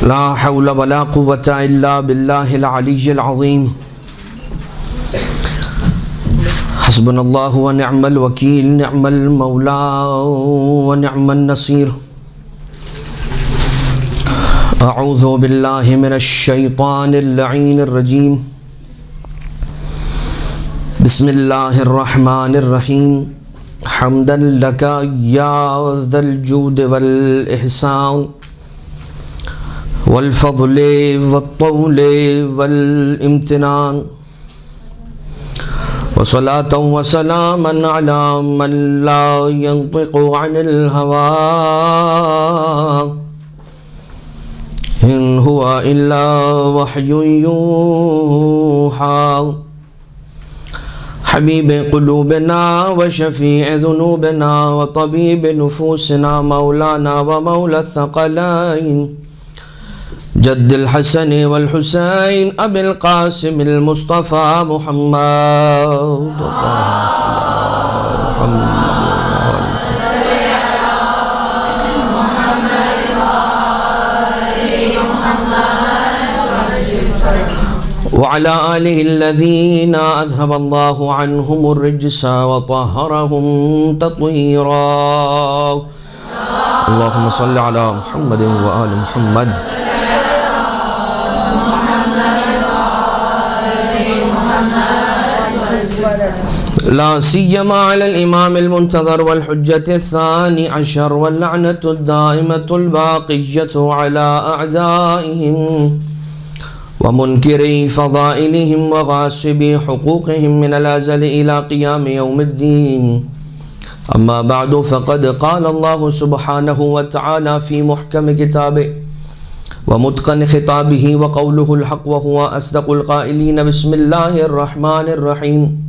لا حول ولا قوة إلا بالله العلي العظيم حسبنا الله ونعم الوكيل نعم المولى ونعم النصير أعوذ بالله من الشيطان اللعين الرجيم بسم الله الرحمن الرحيم حمدا لك يا ذا الجود والإحسان والفضل والطول والامتنان وصلاة وسلاما على من لا ينطق عن الهوى إن هو إلا وحي يوحى حبيب قلوبنا وشفيع ذنوبنا وطبيب نفوسنا مولانا ومولى الثقلين جد الحسن والحسين أبي القاسم المصطفى محمد وعلى آله الذين أذهب الله عنهم الرجس وطهرهم تطهيرا اللهم صل على محمد وآل محمد لا سيما على الإمام المنتظر والحجة الثاني عشر واللعنة الدائمة الباقية على أعدائهم ومنكري فضائلهم وغاصبي حقوقهم من الأزل إلى قيام يوم الدين أما بعد فقد قال الله سبحانه وتعالى في محكم كتابه ومتقن خطابه وقوله الحق وهو أصدق القائلين بسم الله الرحمن الرحيم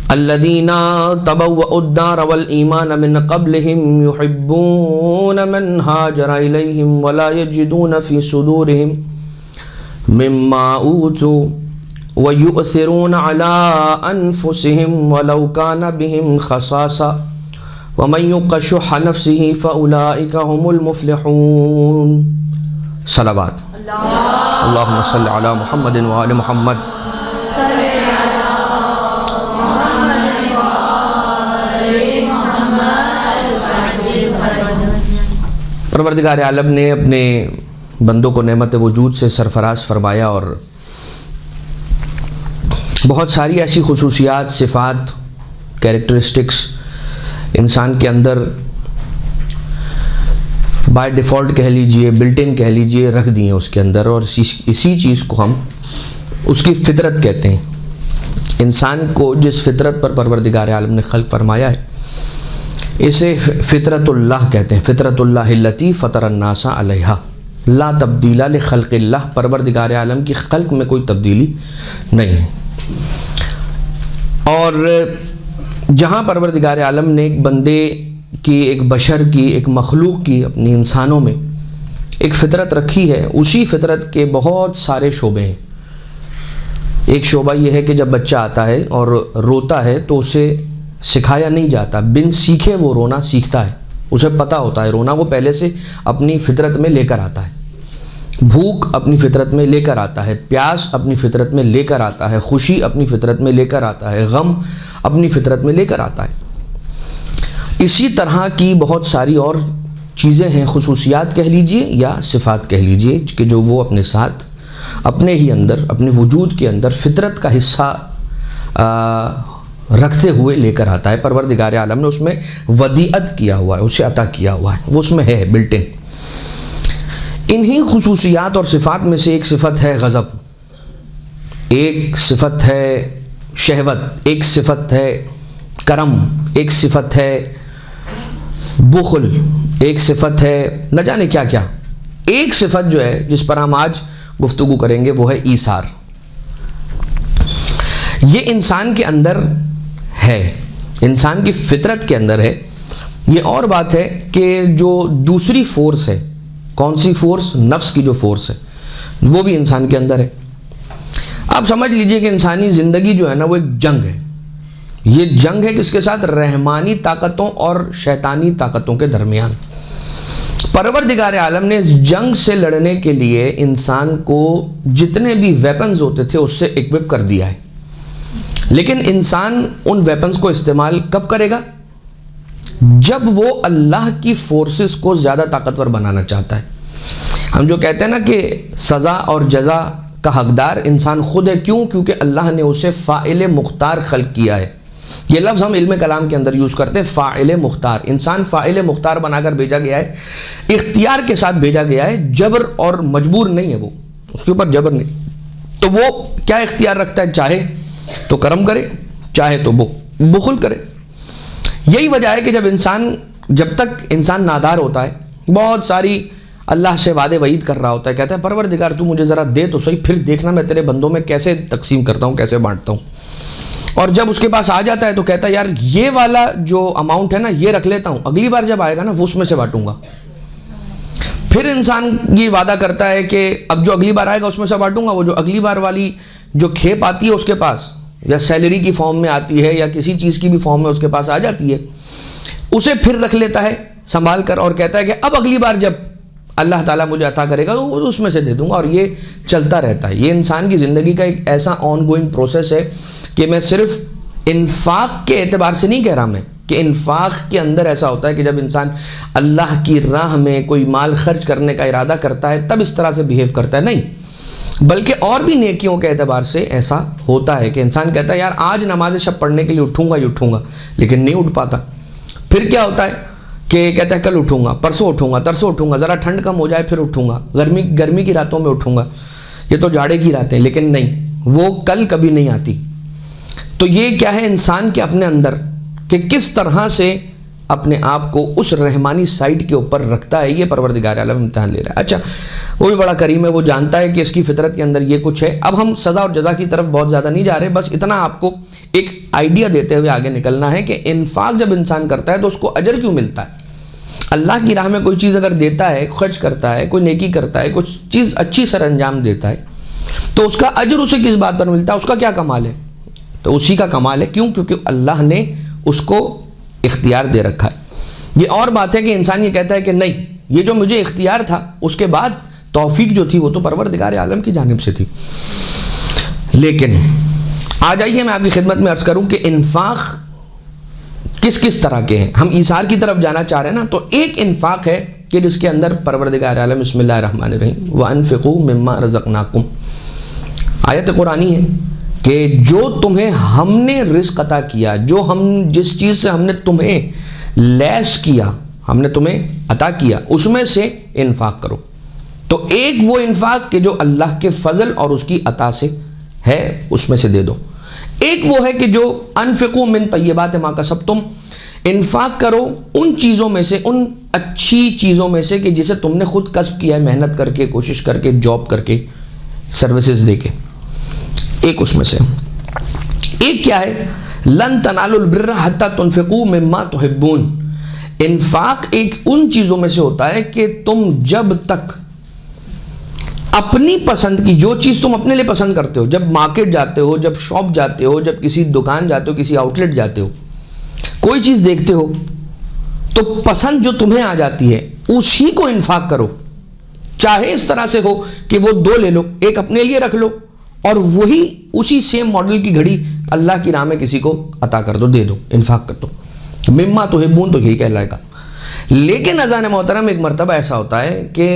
الذين تبوأوا الدار والإيمان من قبلهم يحبون من هاجر إليهم ولا يجدون في صدورهم مما أوتوا ويؤثرون على أنفسهم ولو كان بهم خصاصة ومن يوق شح نفسه فأولئك هم المفلحون صلوات اللهم صل على محمد وآل محمد پروردگار عالم نے اپنے بندوں کو نعمت وجود سے سرفراز فرمایا اور بہت ساری ایسی خصوصیات صفات کیریکٹرسٹکس انسان کے اندر بائی ڈیفالٹ کہہ لیجئے بلٹ ان کہہ لیجئے رکھ دی ہیں اس کے اندر اور اسی چیز کو ہم اس کی فطرت کہتے ہیں انسان کو جس فطرت پر پروردگار عالم نے خلق فرمایا ہے اسے فطرت اللہ کہتے ہیں فطرت اللہ التی فطر الناس علیہا لا تبدیل لخلق اللہ پروردگار عالم کی خلق میں کوئی تبدیلی نہیں ہے اور جہاں پروردگار عالم نے ایک بندے کی ایک بشر کی ایک مخلوق کی اپنی انسانوں میں ایک فطرت رکھی ہے اسی فطرت کے بہت سارے شعبے ہیں ایک شعبہ یہ ہے کہ جب بچہ آتا ہے اور روتا ہے تو اسے سکھایا نہیں جاتا بن سیکھے وہ رونا سیکھتا ہے اسے پتہ ہوتا ہے رونا وہ پہلے سے اپنی فطرت میں لے کر آتا ہے بھوک اپنی فطرت میں لے کر آتا ہے پیاس اپنی فطرت میں لے کر آتا ہے خوشی اپنی فطرت میں لے کر آتا ہے غم اپنی فطرت میں لے کر آتا ہے اسی طرح کی بہت ساری اور چیزیں ہیں خصوصیات کہہ لیجئے یا صفات کہہ لیجئے کہ جو وہ اپنے ساتھ اپنے ہی اندر اپنے وجود کے اندر فطرت کا حصہ رکھتے ہوئے لے کر آتا ہے پروردگار عالم نے اس میں ودیعت کیا ہوا ہے اسے عطا کیا ہوا ہے وہ اس میں ہے بلٹ ان انہی خصوصیات اور صفات میں سے ایک صفت ہے غضب ایک صفت ہے شہوت ایک صفت ہے کرم ایک صفت ہے بخل ایک صفت ہے نہ جانے کیا کیا ایک صفت جو ہے جس پر ہم آج گفتگو کریں گے وہ ہے ایثار یہ انسان کے اندر ہے انسان کی فطرت کے اندر ہے یہ اور بات ہے کہ جو دوسری فورس ہے کون سی فورس نفس کی جو فورس ہے وہ بھی انسان کے اندر ہے آپ سمجھ لیجئے کہ انسانی زندگی جو ہے نا وہ ایک جنگ ہے یہ جنگ ہے کس کے ساتھ رحمانی طاقتوں اور شیطانی طاقتوں کے درمیان پروردگار عالم نے اس جنگ سے لڑنے کے لیے انسان کو جتنے بھی ویپنز ہوتے تھے اس سے اکوپ کر دیا ہے، لیکن انسان ان ویپنز کو استعمال کب کرے گا؟ جب وہ اللہ کی فورسز کو زیادہ طاقتور بنانا چاہتا ہے۔ ہم جو کہتے ہیں نا کہ سزا اور جزا کا حقدار انسان خود ہے، کیوں؟ کیونکہ اللہ نے اسے فاعل مختار خلق کیا ہے۔ یہ لفظ ہم علم کلام کے اندر یوز کرتے ہیں، فاعل مختار۔ انسان فاعل مختار بنا کر بھیجا گیا ہے، اختیار کے ساتھ بھیجا گیا ہے، جبر اور مجبور نہیں ہے، وہ اس کے اوپر جبر نہیں۔ تو وہ کیا اختیار رکھتا ہے؟ چاہے تو کرم کرے، چاہے تو بخل کرے۔ یہی وجہ ہے کہ جب تک انسان نادار ہوتا ہے، بہت ساری اللہ سے وعدے وعید کر رہا ہوتا ہے، کہتا ہے پروردگار تو مجھے ذرا دے تو صحیح، پھر دیکھنا میں تیرے بندوں میں کیسے تقسیم کرتا ہوں، کیسے بانٹتا ہوں۔ اور جب اس کے پاس آ جاتا ہے تو کہتا ہے یار یہ والا جو اماؤنٹ ہے نا یہ رکھ لیتا ہوں، اگلی بار جب آئے گا نا وہ اس میں سے بانٹوں گا۔ پھر انسان یہ وعدہ کرتا ہے کہ اب جو اگلی بار آئے گا اس میں سے بانٹوں گا، وہ جو اگلی بار والی جو کھیپ آتی ہے اس کے پاس، یا سیلری کی فارم میں آتی ہے یا کسی چیز کی بھی فارم میں اس کے پاس آ جاتی ہے، اسے پھر رکھ لیتا ہے سنبھال کر، اور کہتا ہے کہ اب اگلی بار جب اللہ تعالیٰ مجھے عطا کرے گا تو اس میں سے دے دوں گا، اور یہ چلتا رہتا ہے۔ یہ انسان کی زندگی کا ایک ایسا آن گوئنگ پروسیس ہے کہ میں صرف انفاق کے اعتبار سے نہیں کہہ رہا میں کہ انفاق کے اندر ایسا ہوتا ہے کہ جب انسان اللہ کی راہ میں کوئی مال خرچ کرنے کا ارادہ کرتا ہے تب اس طرح سے بیہیو کرتا ہے، نہیں، بلکہ اور بھی نیکیوں کے اعتبار سے ایسا ہوتا ہے کہ انسان کہتا ہے یار آج نماز شب پڑھنے کے لیے اٹھوں گا لیکن نہیں اٹھ پاتا۔ پھر کیا ہوتا ہے کہ کہتا ہے کل اٹھوں گا، پرسوں اٹھوں گا، ترسوں اٹھوں گا، ذرا ٹھنڈ کم ہو جائے پھر اٹھوں گا، گرمی کی راتوں میں اٹھوں گا، یہ تو جاڑے کی راتیں، لیکن نہیں، وہ کل کبھی نہیں آتی۔ تو یہ کیا ہے انسان کے اپنے اندر کہ کس طرح سے اپنے آپ کو اس رحمانی سائٹ کے اوپر رکھتا ہے، یہ پروردگار عالم امتحان لے رہا ہے۔ اچھا، وہ بھی بڑا کریم ہے، وہ جانتا ہے کہ اس کی فطرت کے اندر یہ کچھ ہے۔ اب ہم سزا اور جزا کی طرف بہت زیادہ نہیں جا رہے، بس اتنا آپ کو ایک آئیڈیا دیتے ہوئے آگے نکلنا ہے کہ انفاق جب انسان کرتا ہے تو اس کو اجر کیوں ملتا ہے؟ اللہ کی راہ میں کوئی چیز اگر دیتا ہے، خرچ کرتا ہے، کوئی نیکی کرتا ہے، کچھ چیز اچھی سر انجام دیتا ہے، تو اس کا اجر اسے کس بات پر ملتا ہے؟ اس کا کیا کمال ہے؟ تو اسی کا کمال ہے، کیوں؟ کیونکہ اللہ نے اس کو اختیار دے رکھا ہے۔ یہ اور بات ہے کہ انسان یہ کہتا ہے کہ نہیں، یہ جو مجھے اختیار تھا اس کے بعد توفیق جو تھی وہ تو پروردگار عالم کی جانب سے تھی۔ لیکن آ جائیے میں آپ کی خدمت میں عرض کروں کہ انفاق کس کس طرح کے ہیں۔ ہم ایثار کی طرف جانا چاہ رہے ہیں نا، تو ایک انفاق ہے کہ جس کے اندر پروردگار عالم بسم اللہ الرحمن الرحیم وَأَنفِقُوا مِمَّا رَزَقْنَاكُمْ، آیت قرآنی ہے کہ جو تمہیں ہم نے رزق عطا کیا، جس چیز سے ہم نے تمہیں لیس کیا، ہم نے تمہیں عطا کیا، اس میں سے انفاق کرو۔ تو ایک وہ انفاق کہ جو اللہ کے فضل اور اس کی عطا سے ہے، اس میں سے دے دو۔ ایک وہ ہے کہ جو انفقوا من طیبات ما کسبتم، انفاق کرو ان چیزوں میں سے، ان اچھی چیزوں میں سے کہ جسے تم نے خود کسب کیا ہے، محنت کر کے، کوشش کر کے، جاب کر کے، سروسز دے کے۔ ایک اس میں سے ایک کیا ہے؟ لن تنالوا البر حتی تنفقوا مما تحبون۔ انفاق ایک ان چیزوں میں سے ہوتا ہے کہ تم جب تک اپنی پسند کی جو چیز تم اپنے لیے پسند کرتے ہو، جب مارکیٹ جاتے ہو، جب شاپ جاتے ہو، جب کسی دکان جاتے ہو، کسی آؤٹ لیٹ جاتے ہو، کوئی چیز دیکھتے ہو تو پسند جو تمہیں آ جاتی ہے اسی کو انفاق کرو، چاہے اس طرح سے ہو کہ وہ دو لے لو، ایک اپنے لیے رکھ لو اور وہی اسی سیم ماڈل کی گھڑی اللہ کی راہ میں کسی کو عطا کر دو، دے دو، انفاق کر دو۔ مما تحبون تو یہی کہلائے گا۔ لیکن اذان محترم ایک مرتبہ ایسا ہوتا ہے کہ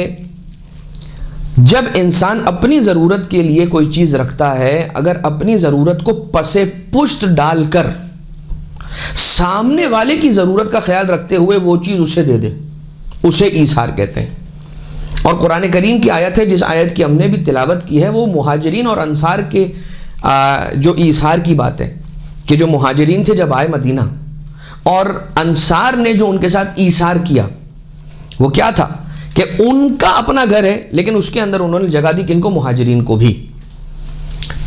جب انسان اپنی ضرورت کے لیے کوئی چیز رکھتا ہے، اگر اپنی ضرورت کو پس پشت ڈال کر سامنے والے کی ضرورت کا خیال رکھتے ہوئے وہ چیز اسے دے دے، اسے ایثار کہتے ہیں۔ اور قرآن کریم کی آیت ہے، جس آیت کی ہم نے بھی تلاوت کی ہے، وہ مہاجرین اور انصار کے جو ایثار کی بات ہے کہ جو مہاجرین تھے جب آئے مدینہ اور انصار نے جو ان کے ساتھ ایثار کیا، وہ کیا تھا کہ ان کا اپنا گھر ہے لیکن اس کے اندر انہوں نے جگہ دی کن کو؟ مہاجرین کو بھی۔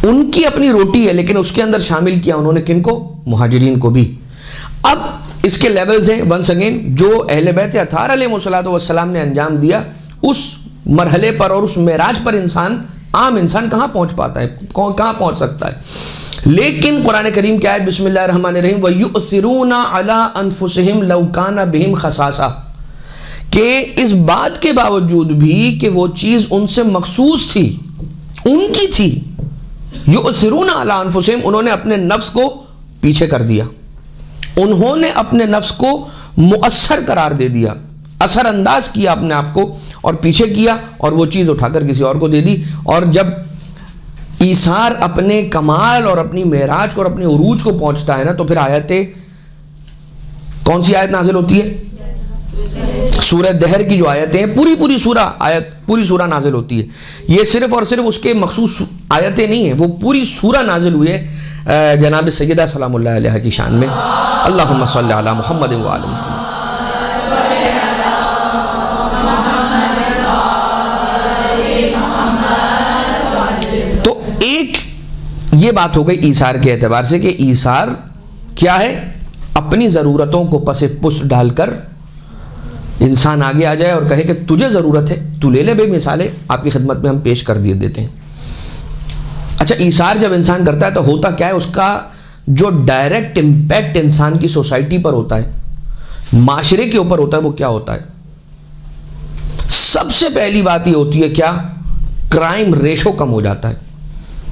ان کی اپنی روٹی ہے لیکن اس کے اندر شامل کیا انہوں نے کن کو؟ مہاجرین کو بھی۔ اب اس کے لیولز ہیں، ونس اگین، جو اہل بیت اطہار علیہ السلام نے انجام دیا اس مرحلے پر اور اس معراج پر عام انسان کہاں پہنچ پاتا ہے، کہاں پہنچ سکتا ہے؟ لیکن قرآن کریم کی آیت بسم اللہ الرحمن الرحیم وَيُؤْثِرُونَ عَلَىٰ أَنفُسِهِمْ لَوْ كَانَ بِهِمْ خَصَاصَةٌ، کہ اس بات کے باوجود بھی کہ وہ چیز ان سے مخصوص تھی، ان کی تھی، یؤثرون علی انفسہم، انہوں نے اپنے نفس کو پیچھے کر دیا، انہوں نے اپنے نفس کو مؤثر قرار دے دیا، اثر انداز کیا اپنے آپ کو اور پیچھے کیا، اور وہ چیز اٹھا کر کسی اور کو دے دی۔ اور جب ایثار اپنے کمال اور اپنی معراج کو اور اپنے عروج کو پہنچتا ہے نا، تو پھر آیتیں، کون سی آیت نازل ہوتی ہے؟ سورہ دہر کی جو آیتیں ہیں، پوری سورہ نازل ہوتی ہے۔ یہ صرف اور صرف اس کے مخصوص آیتیں نہیں ہیں، وہ پوری سورہ نازل ہوئی ہے جناب سیدہ سلام اللہ علیہ کی شان میں۔ اللہم صلی علی محمد و آل محمد۔ تو ایک یہ بات ہو گئی ایثار کے اعتبار سے کہ ایثار کیا ہے؟ اپنی ضرورتوں کو پس پشت ڈال کر انسان آگے آ جائے اور کہے کہ تجھے ضرورت ہے، تو لے لے بے، مثالیں آپ کی خدمت میں ہم پیش کر دیتے ہیں۔ اچھا، ایثار جب انسان کرتا ہے تو ہوتا کیا ہے؟ اس کا جو ڈائریکٹ امپیکٹ انسان کی سوسائٹی پر ہوتا ہے، معاشرے کے اوپر ہوتا ہے، وہ کیا ہوتا ہے؟ سب سے پہلی بات یہ ہوتی ہے کیا؟ کرائم ریشو کم ہو جاتا ہے۔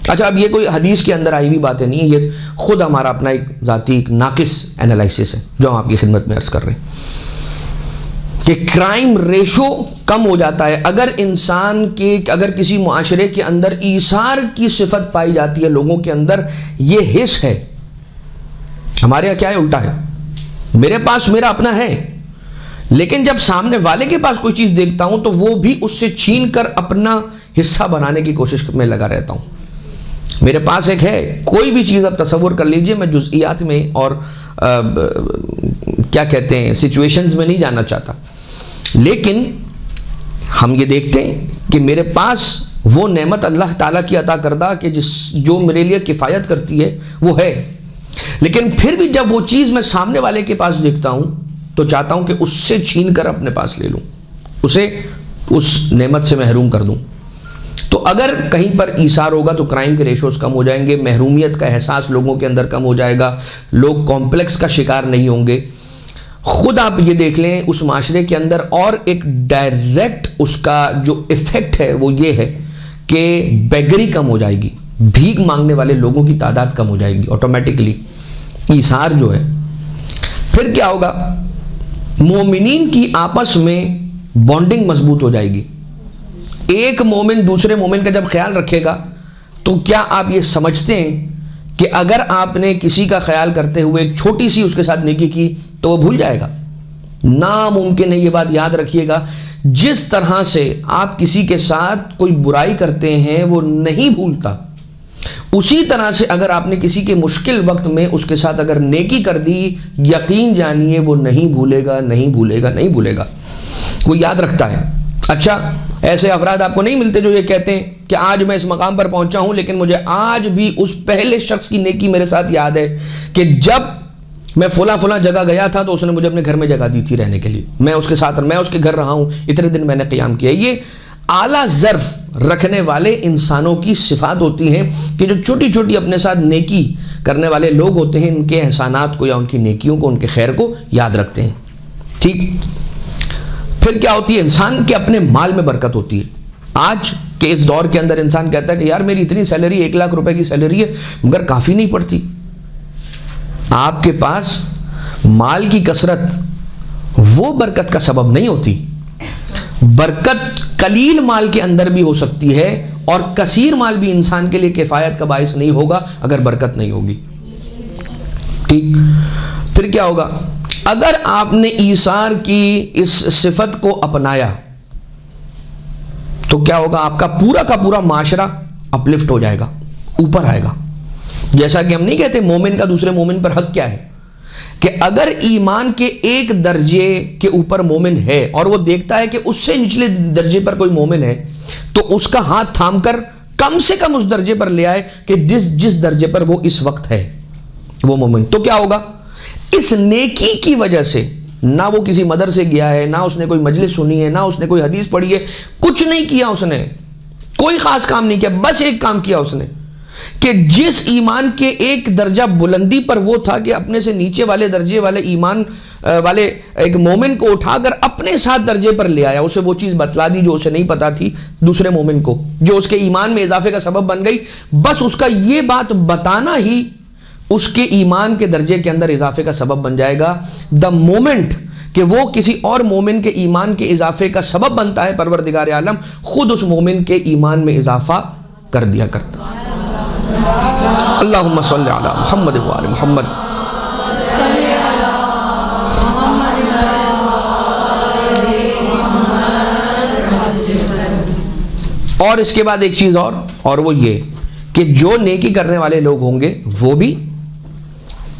اچھا، اب یہ کوئی حدیث کے اندر آئی ہوئی باتیں نہیں ہیں، یہ خود ہمارا اپنا ایک ذاتی ایک ناقص انالائسس ہے جو ہم آپ کی خدمت میں عرض کر رہے ہیں کہ کرائم ریشو کم ہو جاتا ہے اگر کسی معاشرے کے اندر ایثار کی صفت پائی جاتی ہے، لوگوں کے اندر یہ حس ہے۔ ہمارے یہاں کیا ہے؟ الٹا ہے، میرے پاس میرا اپنا ہے، لیکن جب سامنے والے کے پاس کوئی چیز دیکھتا ہوں تو وہ بھی اس سے چھین کر اپنا حصہ بنانے کی کوشش میں لگا رہتا ہوں۔ میرے پاس ایک ہے، کوئی بھی چیز اب تصور کر لیجئے، میں جزئیات میں اور کیا کہتے ہیں سچویشنز میں نہیں جانا چاہتا، لیکن ہم یہ دیکھتے ہیں کہ میرے پاس وہ نعمت اللہ تعالیٰ کی عطا کردہ کہ جو میرے لیے کفایت کرتی ہے وہ ہے، لیکن پھر بھی جب وہ چیز میں سامنے والے کے پاس دیکھتا ہوں تو چاہتا ہوں کہ اس سے چھین کر اپنے پاس لے لوں، اسے اس نعمت سے محروم کر دوں۔ تو اگر کہیں پر ایثار ہوگا تو کرائم کے ریشوز کم ہو جائیں گے، محرومیت کا احساس لوگوں کے اندر کم ہو جائے گا، لوگ کمپلیکس کا شکار نہیں ہوں گے۔ خود آپ یہ دیکھ لیں اس معاشرے کے اندر، اور ایک ڈائریکٹ اس کا جو ایفیکٹ ہے وہ یہ ہے کہ بیگری کم ہو جائے گی، بھیک مانگنے والے لوگوں کی تعداد کم ہو جائے گی آٹومیٹکلی، ایثار جو ہے۔ پھر کیا ہوگا؟ مومنین کی آپس میں بانڈنگ مضبوط ہو جائے گی۔ ایک مومن دوسرے مومن کا جب خیال رکھے گا تو کیا آپ یہ سمجھتے ہیں کہ اگر آپ نے کسی کا خیال کرتے ہوئے ایک چھوٹی سی اس کے ساتھ نیکی کی تو وہ بھول جائے گا؟ ناممکن ہے، یہ بات یاد رکھیے گا۔ جس طرح سے آپ کسی کے ساتھ کوئی برائی کرتے ہیں وہ نہیں بھولتا، اسی طرح سے اگر آپ نے کسی کے مشکل وقت میں اس کے ساتھ اگر نیکی کر دی، یقین جانیے وہ نہیں بھولے گا، نہیں بھولے گا، نہیں بھولے گا، وہ یاد رکھتا ہے۔ اچھا، ایسے افراد آپ کو نہیں ملتے جو یہ کہتے ہیں کہ آج میں اس مقام پر پہنچا ہوں لیکن مجھے آج بھی اس پہلے شخص کی نیکی میرے ساتھ یاد ہے کہ جب میں فلاں جگہ گیا تھا تو اس نے مجھے اپنے گھر میں جگہ دی تھی رہنے کے لیے، میں اس کے ساتھ، میں اس کے گھر رہا ہوں، اتنے دن میں نے قیام کیا۔ یہ اعلیٰ ظرف رکھنے والے انسانوں کی صفات ہوتی ہیں کہ جو چھوٹی چھوٹی اپنے ساتھ نیکی کرنے والے لوگ ہوتے ہیں، ان کے احسانات کو یا ان کی نیکیوں کو، ان کے خیر کو یاد رکھتے ہیں۔ ٹھیک، پھر کیا ہوتی ہے؟ انسان کے اپنے مال میں برکت ہوتی ہے۔ آج کے اس دور کے اندر انسان کہتا ہے کہ یار میری اتنی سیلری، 1 لاکھ روپے کی سیلری ہے مگر کافی نہیں پڑتی۔ آپ کے پاس مال کی کثرت وہ برکت کا سبب نہیں ہوتی۔ برکت قلیل مال کے اندر بھی ہو سکتی ہے اور کثیر مال بھی انسان کے لیے کفایت کا باعث نہیں ہوگا اگر برکت نہیں ہوگی۔ ٹھیک، پھر کیا ہوگا؟ اگر آپ نے ایثار کی اس صفت کو اپنایا تو کیا ہوگا؟ آپ کا پورا معاشرہ اپلفٹ ہو جائے گا، اوپر آئے گا۔ جیسا کہ ہم نہیں کہتے مومن کا دوسرے مومن پر حق کیا ہے، کہ اگر ایمان کے ایک درجے کے اوپر مومن ہے اور وہ دیکھتا ہے کہ اس سے نچلے درجے پر کوئی مومن ہے تو اس کا ہاتھ تھام کر کم سے کم اس درجے پر لے آئے کہ جس درجے پر وہ اس وقت ہے وہ مومن، تو کیا ہوگا؟ اس نیکی کی وجہ سے، نہ وہ کسی مدرسے گیا ہے، نہ اس نے کوئی مجلس سنی ہے، نہ اس نے کوئی حدیث پڑھی ہے، کچھ نہیں کیا، اس نے کوئی خاص کام نہیں کیا، بس ایک کام کیا اس نے کہ جس ایمان کے ایک درجہ بلندی پر وہ تھا کہ اپنے سے نیچے والے درجے والے ایمان والے ایک مومن کو اٹھا کر اپنے ساتھ درجے پر لے آیا، اسے وہ چیز بتلا دی جو اسے نہیں پتا تھی دوسرے مومن کو، جو اس کے ایمان میں اضافے کا سبب بن گئی. بس اس کا یہ بات بتانا ہی اس کے ایمان کے درجے کے اندر اضافے کا سبب بن جائے گا. دا مومنٹ کہ وہ کسی اور مومن کے ایمان کے اضافے کا سبب بنتا ہے، پروردگار عالم خود اس مومن کے ایمان میں اضافہ کر دیا کرتا. اللہم صلی علی محمد و آل محمد. اور اس کے بعد ایک چیز اور وہ یہ کہ جو نیکی کرنے والے لوگ ہوں گے وہ بھی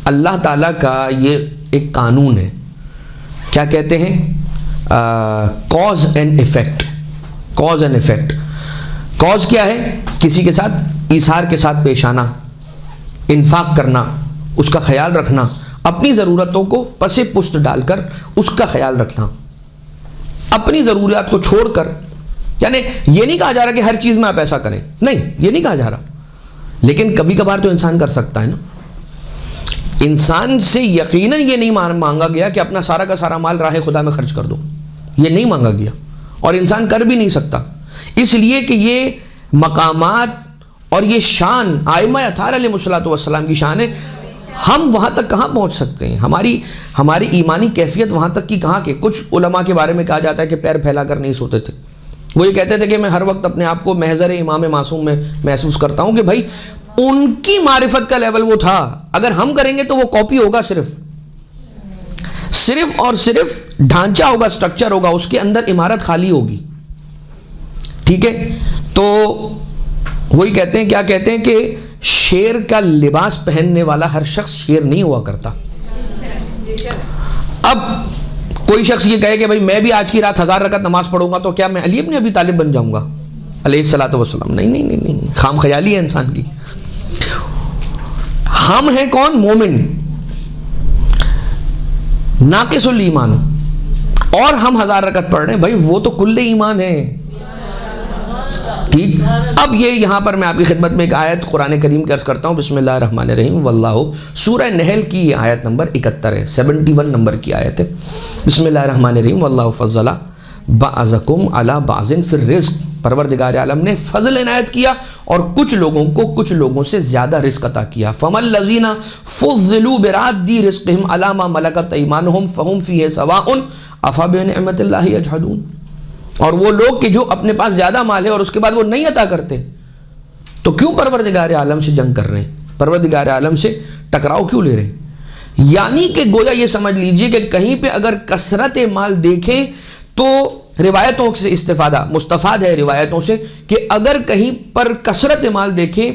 اللہ تعالیٰ کا یہ ایک قانون ہے، کیا کہتے ہیں، cause and effect. Cause and effect. Cause کیا ہے؟ کسی کے ساتھ ایثار کے ساتھ پیش آنا، انفاق کرنا، اس کا خیال رکھنا، اپنی ضرورتوں کو پس پشت ڈال کر اس کا خیال رکھنا، اپنی ضروریات کو چھوڑ کر. یعنی یہ نہیں کہا جا رہا کہ ہر چیز میں آپ ایسا کریں، نہیں، یہ نہیں کہا جا رہا، لیکن کبھی کبھار تو انسان کر سکتا ہے نا. انسان سے یقیناً یہ نہیں مانگا گیا کہ اپنا سارا کا سارا مال راہ خدا میں خرچ کر دو، یہ نہیں مانگا گیا، اور انسان کر بھی نہیں سکتا، اس لیے کہ یہ مقامات اور یہ شان ائمہ اطہار علیہ الصلوۃ والسلام کی شان ہے. ہم وہاں تک کہاں پہنچ سکتے ہیں؟ ہماری ایمانی کیفیت وہاں تک کی کہاں کے. کچھ علماء کے بارے میں کہا جاتا ہے کہ پیر پھیلا کر نہیں سوتے تھے. وہ یہ کہتے تھے کہ میں ہر وقت اپنے آپ کو محضر امام معصوم میں محسوس کرتا ہوں، کہ بھائی ان کی معرفت کا لیول وہ تھا، اگر ہم کریں گے تو وہ کاپی ہوگا، صرف اور صرف ڈھانچہ ہوگا، سٹرکچر ہوگا، اس کے اندر عمارت خالی ہوگی. ٹھیک ہے، تو وہی کہتے ہیں، کیا کہتے ہیں کہ شیر کا لباس پہننے والا ہر شخص شیر نہیں ہوا کرتا. اب کوئی شخص یہ کہے کہ بھائی میں بھی آج کی رات 1000 رکعت نماز پڑھوں گا تو کیا میں علی ابن ابی طالب بن جاؤں گا علیہ الصلوۃ والسلام؟ نہیں، خام خیالی ہے انسان کی. ہم ہیں کون؟ مومن، ناقص الایمان، اور ہم 1000 رکعت پڑھ رہے ہیں، بھائی وہ تو کل ایمان ہے. ٹھیک. اب یہ یہاں پر میں آپ کی خدمت میں ایک آیت قرآن کریم کی عرض کرتا ہوں. بسم اللہ الرحمن الرحیم. واللہ، سورہ نحل کی یہ آیت نمبر 71 ہے، 71 نمبر کی آیت ہے. بسم اللہ الرحمن الرحیم. واللہ فضل بعضکم علی بعض فی الرزق. پروردگار عالم نے فضل عنایت کیا اور کچھ لوگوں کو کچھ لوگوں سے زیادہ رزق عطا کیا. فمن الذین فضلوا براد رزقہم علی ما ملکت ایمانہم فہم فیہ سواء افبنعمت اللہ یجحدون. اور وہ لوگ کہ جو اپنے پاس زیادہ مال ہے اور اس کے بعد وہ نہیں عطا کرتے، تو کیوں پروردگار عالم سے جنگ کر رہے ہیں، پروردگار عالم سے ٹکراؤ کیوں لے رہے ہیں؟ یعنی کہ گویا یہ سمجھ لیجئے کہ کہیں پہ اگر کثرت مال دیکھیں تو روایتوں سے استفادہ مستفاد ہے، روایتوں سے، کہ اگر کہیں پر کثرت مال دیکھیں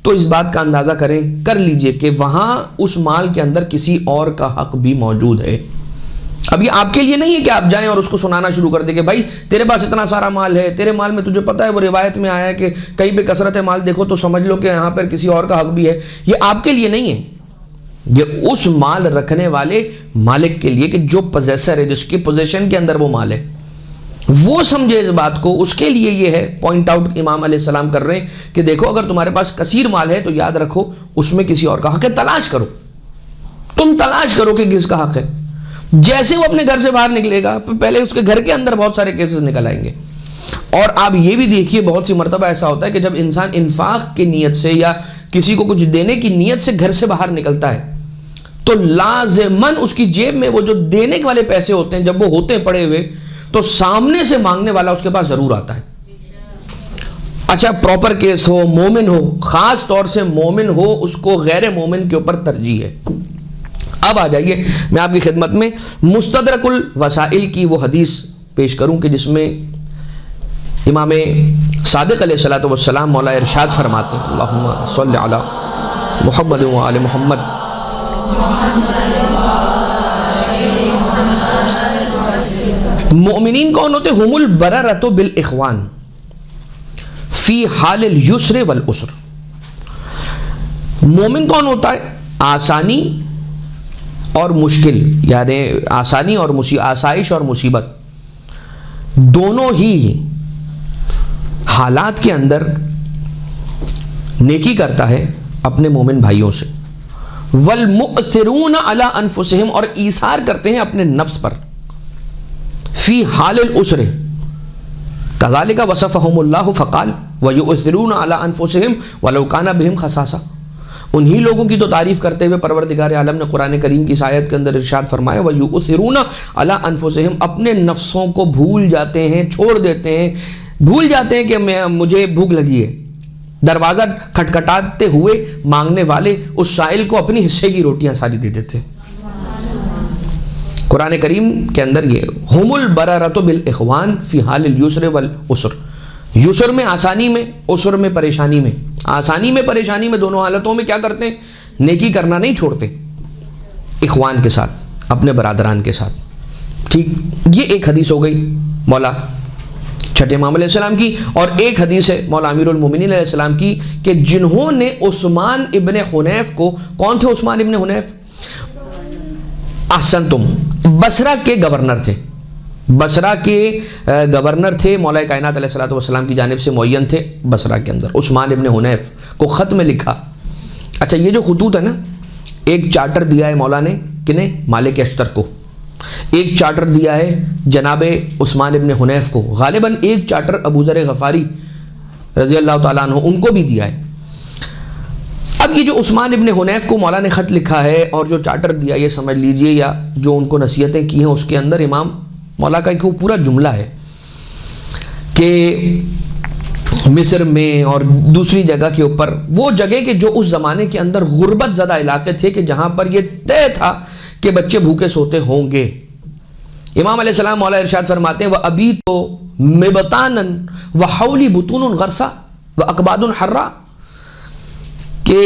تو اس بات کا اندازہ کر لیجئے کہ وہاں اس مال کے اندر کسی اور کا حق بھی موجود ہے. اب یہ آپ کے لیے نہیں ہے کہ آپ جائیں اور اس کو سنانا شروع کر دیں کہ بھائی تیرے پاس اتنا سارا مال ہے، تیرے مال میں تجھے پتا ہے، وہ روایت میں آیا ہے کہ کہیں پہ کثرت مال دیکھو تو سمجھ لو کہ یہاں پر کسی اور کا حق بھی ہے. یہ آپ کے لیے نہیں ہے، یہ اس مال رکھنے والے مالک کے لیے کہ جو پوزیسر ہے، جس کی پوزیشن کے اندر وہ مال ہے، وہ سمجھے اس بات کو. اس کے لیے یہ ہے، پوائنٹ آؤٹ امام علیہ السلام کر رہے ہیں کہ دیکھو اگر تمہارے پاس کثیر مال ہے تو یاد رکھو اس میں کسی اور کا حق ہے. تلاش کرو، تم تلاش کرو کہ کس کا حق ہے. جیسے وہ اپنے گھر سے باہر نکلے گا پہلے اس کے گھر کے اندر بہت سارے کیسز نکل آئیں گے. اور آپ یہ بھی دیکھیے بہت سی مرتبہ ایسا ہوتا ہے کہ جب انسان انفاق کی نیت سے یا کسی کو کچھ دینے کی نیت سے گھر سے باہر نکلتا ہے تو لازماً اس کی جیب میں وہ جو دینے والے پیسے ہوتے ہیں جب وہ ہوتے ہیں پڑے ہوئے تو سامنے سے مانگنے والا اس کے پاس ضرور آتا ہے. اچھا پراپر کیس ہو، مومن ہو، خاص طور سے مومن ہو، اس کو غیر مومن کے اوپر ترجیح ہے. اب آ جائیے میں آپ کی خدمت میں مستدرک الوسائل کی وہ حدیث پیش کروں کہ جس میں امام صادق علیہ الصلوۃ والسلام مولا ارشاد فرماتے ہیں، اللہم صلی علی محمد و آل محمد. مومنین کون ہوتے؟ ہم البررۃ بالاخوان فی حال الیسر والعسر. مومن کون ہوتا ہے؟ آسانی اور مشکل، یعنی آسانی اور آسائش اور مصیبت دونوں ہی حالات کے اندر نیکی کرتا ہے اپنے مومن بھائیوں سے، والمؤثرون علی انفسہم، اور ایثار کرتے ہیں اپنے نفس پر، فی حال العسر کذالک وصفہم اللہ فقال ویؤثرون علی انفسہم ولو کان بہم خصاصہ۔ انہی لوگوں کی تو تعریف کرتے ہوئے پروردگار عالم نے قرآن کریم کی اس آیت کے اندر ارشاد فرمایا وَيُؤْثِرُونَ عَلَىٰ أَنفُسِهِمْ، اپنے نفسوں کو بھول جاتے ہیں، چھوڑ دیتے ہیں، بھول جاتے ہیں کہ مجھے بھوک لگی ہے، دروازہ کھٹکھٹاتے ہوئے مانگنے والے اس سائل کو اپنی حصے کی روٹیاں ساری دے دیتے ہیں۔ قرآن کریم کے اندر یہ ہم البررۃ بالاخوان فی حال اليسر والعسر، یسر میں آسانی میں، عسر میں پریشانی میں، آسانی میں پریشانی میں، دونوں حالتوں میں کیا کرتے ہیں؟ نیکی کرنا نہیں چھوڑتے، اخوان کے ساتھ، اپنے برادران کے ساتھ۔ ٹھیک، یہ ایک حدیث ہو گئی مولا چھٹے امام علیہ السلام کی، اور ایک حدیث ہے مولا امیر المومنین علیہ السلام کی کہ جنہوں نے عثمان ابن حنیف کو، کون تھے عثمان ابن حنیف؟ احسنتم، بصرہ کے گورنر تھے، بصرہ کے گورنر تھے، مولا کائنات علیہ الصلوۃ والسلام کی جانب سے معین تھے بصرہ کے اندر۔ عثمان ابن حنیف کو خط میں لکھا، اچھا یہ جو خطوط ہے نا، ایک چارٹر دیا ہے مولا نے کنہیں؟ مالک اشتر کو، ایک چارٹر دیا ہے جناب عثمان ابن حنیف کو، غالباً ایک چارٹر ابو ذر غفاری رضی اللہ تعالیٰ عنہ ان کو بھی دیا ہے۔ اب یہ جو عثمان ابن حنیف کو مولا نے خط لکھا ہے اور جو چارٹر دیا، یہ سمجھ لیجئے، یا جو ان کو نصیحتیں کی ہیں، اس کے اندر امام مولا کا ایک پورا جملہ ہے کہ مصر میں اور دوسری جگہ کے اوپر، وہ جگہ کہ جو اس زمانے کے اندر غربت زدہ علاقے تھے کہ جہاں پر یہ طے تھا کہ بچے بھوکے سوتے ہوں گے، امام علیہ السلام مولا ارشاد فرماتے ہیں وَأَبِيتُ مِبْطَانًا وَحَوْلِي بُطُونٌ غَرْسًا وَأَكْبَادٌ حَرًّا، کہ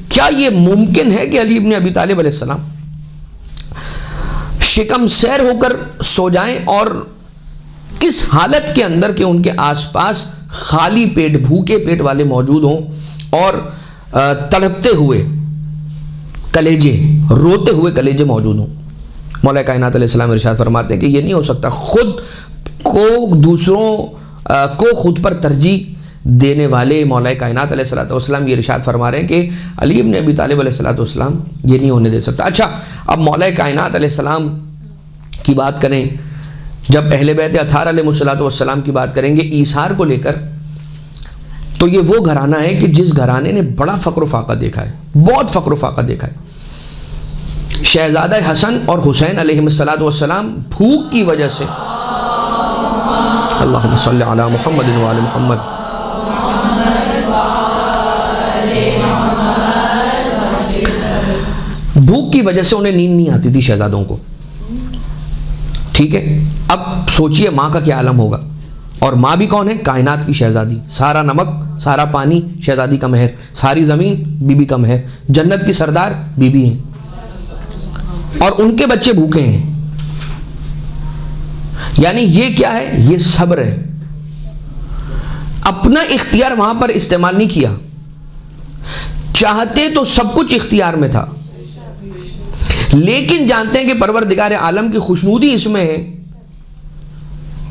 کیا یہ ممکن ہے کہ علی ابن ابی طالب علیہ السلام شکم سیر ہو کر سو جائیں اور اس حالت کے اندر کہ ان کے آس پاس خالی پیٹ، بھوکے پیٹ والے موجود ہوں اور تڑپتے ہوئے کلیجے، روتے ہوئے کلیجے موجود ہوں؟ مولا کائنات علیہ السلام ارشاد فرماتے ہیں کہ یہ نہیں ہو سکتا، خود کو دوسروں کو خود پر ترجیح دینے والے مولا کائنات علیہ الصلوۃ والسلام یہ ارشاد فرما رہے ہیں کہ علی ابن ابی طالب علیہ الصلوۃ والسلام یہ نہیں ہونے دے سکتا۔ اچھا، اب مولا کائنات علیہ السلام کی بات کریں، جب اہل بیت اطہار علیہ الصلوۃ والسلام کی بات کریں گے ایثار کو لے کر، تو یہ وہ گھرانہ ہے کہ جس گھرانے نے بڑا فقر و فاقہ دیکھا ہے، بہت فقر و فاقہ دیکھا ہے۔ شہزادہ حسن اور حسین علیہ الصلوۃ والسلام بھوک کی وجہ سے، اللہم صلی علی محمد و آل محمد، بھوک کی وجہ سے انہیں نیند نہیں آتی تھی شہزادوں کو۔ ٹھیک ہے، اب سوچئے ماں کا کیا عالم ہوگا، اور ماں بھی کون ہے؟ کائنات کی شہزادی، سارا نمک سارا پانی شہزادی کا مہر، ساری زمین بی بی کا مہر، جنت کی سردار بی بی ہیں، اور ان کے بچے بھوکے ہیں۔ یعنی یہ کیا ہے؟ یہ صبر ہے، اپنا اختیار وہاں پر استعمال نہیں کیا، چاہتے تو سب کچھ اختیار میں تھا، لیکن جانتے ہیں کہ پروردگار عالم کی خوشنودی اس میں ہے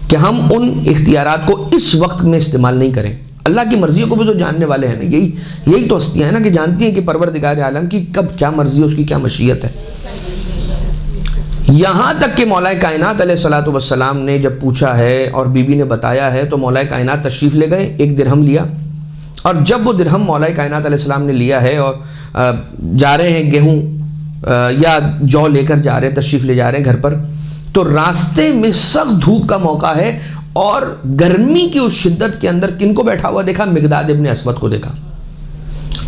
کہ ہم ان اختیارات کو اس وقت میں استعمال نہیں کریں۔ اللہ کی مرضیوں کو بھی تو جاننے والے ہیں نا، یہی تو ہستیاں ہیں نا کہ جانتی ہیں کہ پروردگار عالم کی کب کیا مرضی ہے، اس کی کیا مشیت ہے۔ یہاں تک کہ مولا کائنات علیہ الصلوۃ والسلام نے جب پوچھا ہے اور بی بی نے بتایا ہے تو مولا کائنات تشریف لے گئے، ایک درہم لیا، اور جب وہ درہم مولا کائنات علیہ السلام نے لیا ہے اور جا رہے ہیں گیہوں یا جو لے کر جا رہے ہیں، تشریف لے جا رہے ہیں گھر پر، تو راستے میں سخت دھوپ کا موقع ہے اور گرمی کی اس شدت کے اندر کن کو بیٹھا ہوا دیکھا؟ مقداد ابن اسود کو دیکھا۔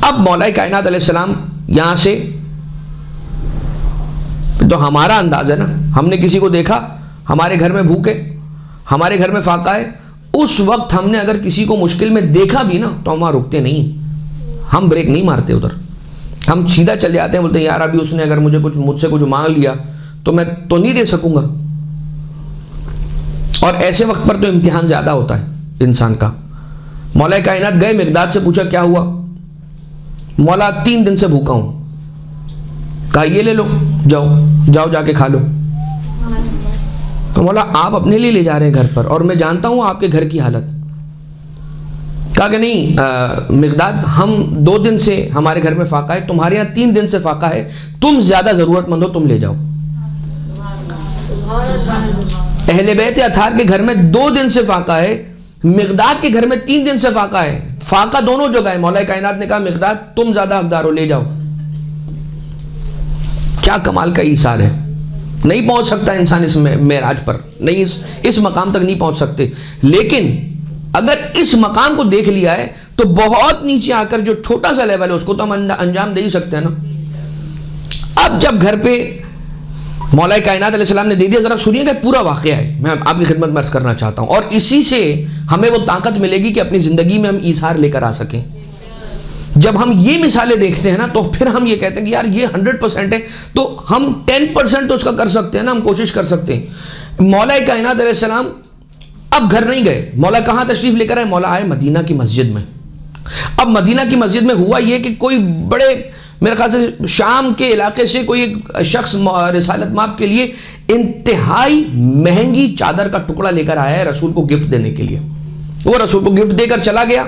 اب مولا کائنات علیہ السلام یہاں سے، تو ہمارا انداز ہے نا، ہم نے کسی کو دیکھا ہمارے گھر میں بھوکے، ہمارے گھر میں فاقہ ہے، اس وقت ہم نے اگر کسی کو مشکل میں دیکھا بھی نا تو ہم وہاں رکتے نہیں، ہم بریک نہیں مارتے، ادھر ہم سیدھا چل جاتے ہیں، بولتے ہیں یار ابھی اس نے اگر مجھ سے کچھ مانگ لیا تو میں تو نہیں دے سکوں گا۔ اور ایسے وقت پر تو امتحان زیادہ ہوتا ہے انسان کا۔ مولا کائنات گئے، مقداد سے پوچھا کیا ہوا؟ مولا 3 دن سے بھوکا ہوں۔ کہا یہ لے لو، جاؤ جا کے کھا لو۔ تو مولا آپ اپنے لیے لے جا رہے ہیں گھر پر، اور میں جانتا ہوں آپ کے گھر کی حالت، کہا کہ نہیں مقداد، ہم 2 دن سے ہمارے گھر میں فاقہ ہے، تمہارے یہاں 3 دن سے فاقہ ہے، تم زیادہ ضرورت مند ہو، تم لے جاؤ۔ اہل بیت اطہار کے گھر میں 2 دن سے فاقہ ہے، مقداد کے گھر میں 3 دن سے فاقہ ہے، فاقہ دونوں جگہ ہے۔ مولا کائنات نے کہا مقداد تم زیادہ حقدار ہو، لے جاؤ۔ کیا کمال کا ایثار ہے! نہیں پہنچ سکتا انسان اس معراج پر، نہیں اس مقام تک نہیں پہنچ سکتے، لیکن اگر اس مقام کو دیکھ لیا ہے تو بہت نیچے آ کر جو چھوٹا سا لیول ہے اس کو تو ہم انجام دے ہی سکتے ہیں نا۔ اب جب گھر پہ مولا کائنات علیہ السلام نے دے دیا، ذرا سنیے گا پورا واقعہ ہے، میں آپ کی خدمت میں عرض کرنا چاہتا ہوں، اور اسی سے ہمیں وہ طاقت ملے گی کہ اپنی زندگی میں ہم ایثار لے کر آ سکیں۔ جب ہم یہ مثالیں دیکھتے ہیں نا تو پھر ہم یہ کہتے ہیں کہ یار یہ 100% ہے تو ہم 10% تو اس کا کر سکتے ہیں نا، ہم کوشش کر سکتے ہیں۔ مولا کائنات علیہ السلام اب گھر نہیں گئے، مولا کہاں تشریف لے کر آئے؟ مولا آئے مدینہ کی مسجد میں۔ اب مدینہ کی مسجد میں ہوا یہ کہ کوئی بڑے میرے خیال سے شام کے علاقے سے کوئی ایک شخص رسالت مآب کے لیے انتہائی مہنگی چادر کا ٹکڑا لے کر آیا ہے رسول کو گفٹ دینے کے لیے۔ وہ رسول کو گفٹ دے کر چلا گیا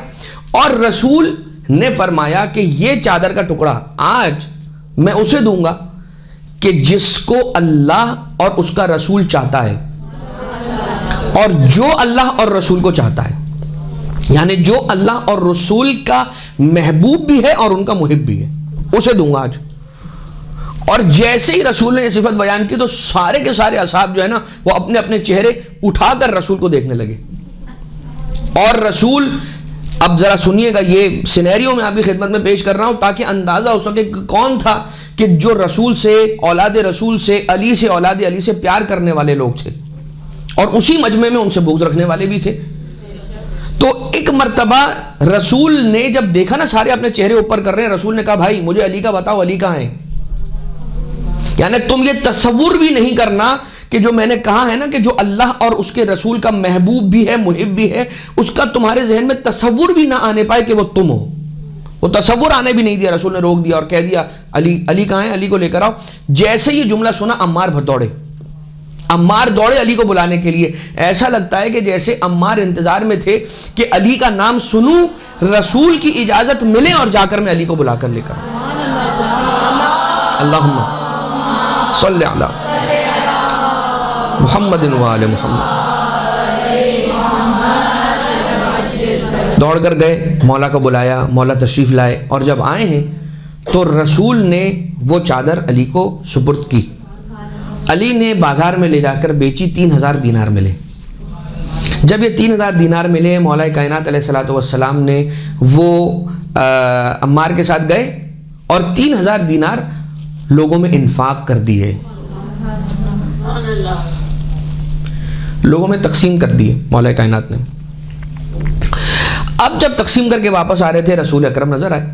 اور رسول نے فرمایا کہ یہ چادر کا ٹکڑا آج میں اسے دوں گا کہ جس کو اللہ اور اس کا رسول چاہتا ہے، اور جو اللہ اور رسول کو چاہتا ہے، یعنی جو اللہ اور رسول کا محبوب بھی ہے اور ان کا محب بھی ہے، اسے دوں گا آج۔ اور جیسے ہی رسول نے یہ صفت بیان کی تو سارے کے سارے اصحاب جو ہے نا وہ اپنے اپنے چہرے اٹھا کر رسول کو دیکھنے لگے۔ اور رسول، اب ذرا سنیے گا، یہ سینیریو میں آپ کی خدمت میں پیش کر رہا ہوں تاکہ اندازہ ہو سکے کہ کون تھا کہ جو رسول سے، اولاد رسول سے، علی سے، اولاد علی سے پیار کرنے والے لوگ تھے اور اسی مجمع میں ان سے بغض رکھنے والے بھی تھے۔ تو ایک مرتبہ رسول نے جب دیکھا نا سارے اپنے چہرے اوپر کر رہے ہیں، رسول نے کہا بھائی مجھے علی کا بتاؤ، علی کہاں ہے؟ یعنی تم یہ تصور بھی نہیں کرنا کہ جو میں نے کہا ہے نا کہ جو اللہ اور اس کے رسول کا محبوب بھی ہے، محب بھی ہے، اس کا تمہارے ذہن میں تصور بھی نہ آنے پائے کہ وہ تم ہو۔ وہ تصور آنے بھی نہیں دیا، رسول نے روک دیا اور کہہ دیا علی کہاں ہے؟ علی کو لے کر آؤ۔ جیسے یہ جملہ سنا عمار دوڑے، عمار دوڑے علی کو بلانے کے لیے۔ ایسا لگتا ہے کہ جیسے عمار انتظار میں تھے کہ علی کا نام سنوں، رسول کی اجازت ملے اور جا کر میں علی کو بلا کر لے کر اللہم صلی علی محمد و آل محمد۔ دوڑ کر گئے، مولا کو بلایا، مولا تشریف لائے، اور جب آئے ہیں تو رسول نے وہ چادر علی کو سپرد کی۔ علی نے بازار میں لے جا کر بیچی، 3000 دینار ملے۔ جب یہ 3000 دینار ملے، مولا کائنات علیہ السلام نے وہ عمار کے ساتھ گئے اور 3000 دینار لوگوں میں انفاق کر دیے، لوگوں میں تقسیم کر دیے مولا کائنات نے۔ اب جب تقسیم کر کے واپس آ رہے تھے رسول اکرم نظر آئے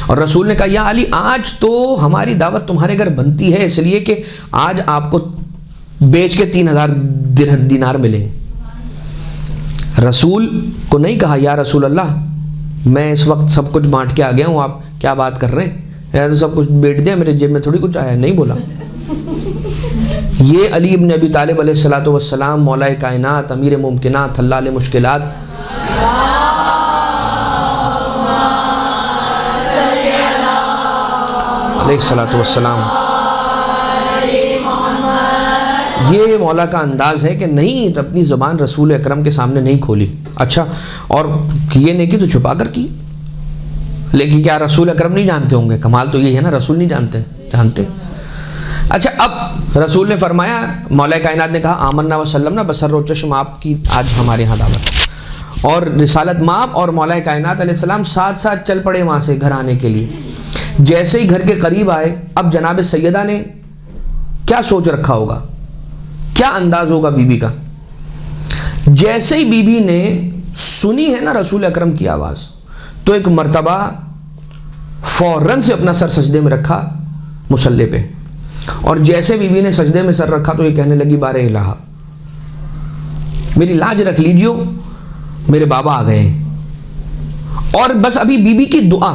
اور رسول نے کہا یا علی آج تو ہماری دعوت تمہارے گھر بنتی ہے، اس لیے کہ آج آپ کو بیچ کے 3000 دینار ملے۔ رسول کو نہیں کہا یا رسول اللہ میں اس وقت سب کچھ بانٹ کے آ گیا ہوں، آپ کیا بات کر رہے ہیں، تو سب کچھ بیٹ دیا، میرے جیب میں تھوڑی کچھ آیا ہے، نہیں بولا۔ یہ علی ابن ابی طالب علیہ السلام، مولا کائنات، امیر ممکنات، حلال مشکلات، علیہ السلام، یہ مولا کا انداز ہے کہ نہیں اپنی زبان رسول اکرم کے سامنے نہیں کھولی۔ اچھا، اور یہ نیکی تو چھپا کر کی، لیکن کیا رسول اکرم نہیں جانتے ہوں گے؟ کمال تو یہ ہے نا، رسول نہیں جانتے۔ اچھا، اب رسول نے فرمایا، مولا کائنات نے کہا آمنا وسلمنا بسر و چشم آپ کی آج ہمارے یہاں دعوت، اور رسالت مآب اور مولا کائنات علیہ السلام ساتھ ساتھ چل پڑے وہاں سے گھر آنے کے لیے۔ جیسے ہی گھر کے قریب آئے، اب جناب سیدہ نے کیا سوچ رکھا ہوگا، کیا انداز ہوگا بی بی کا۔ جیسے ہی بی بی نے سنی ہے نا رسول اکرم کی آواز، تو ایک مرتبہ فوراً سے اپنا سر سجدے میں رکھا مصلی پہ، اور جیسے بی بی نے سجدے میں سر رکھا تو یہ کہنے لگی بارے الہ، میری لاج رکھ لیجیو، میرے بابا آ گئے ہیں۔ اور بس ابھی بی بی کی دعا،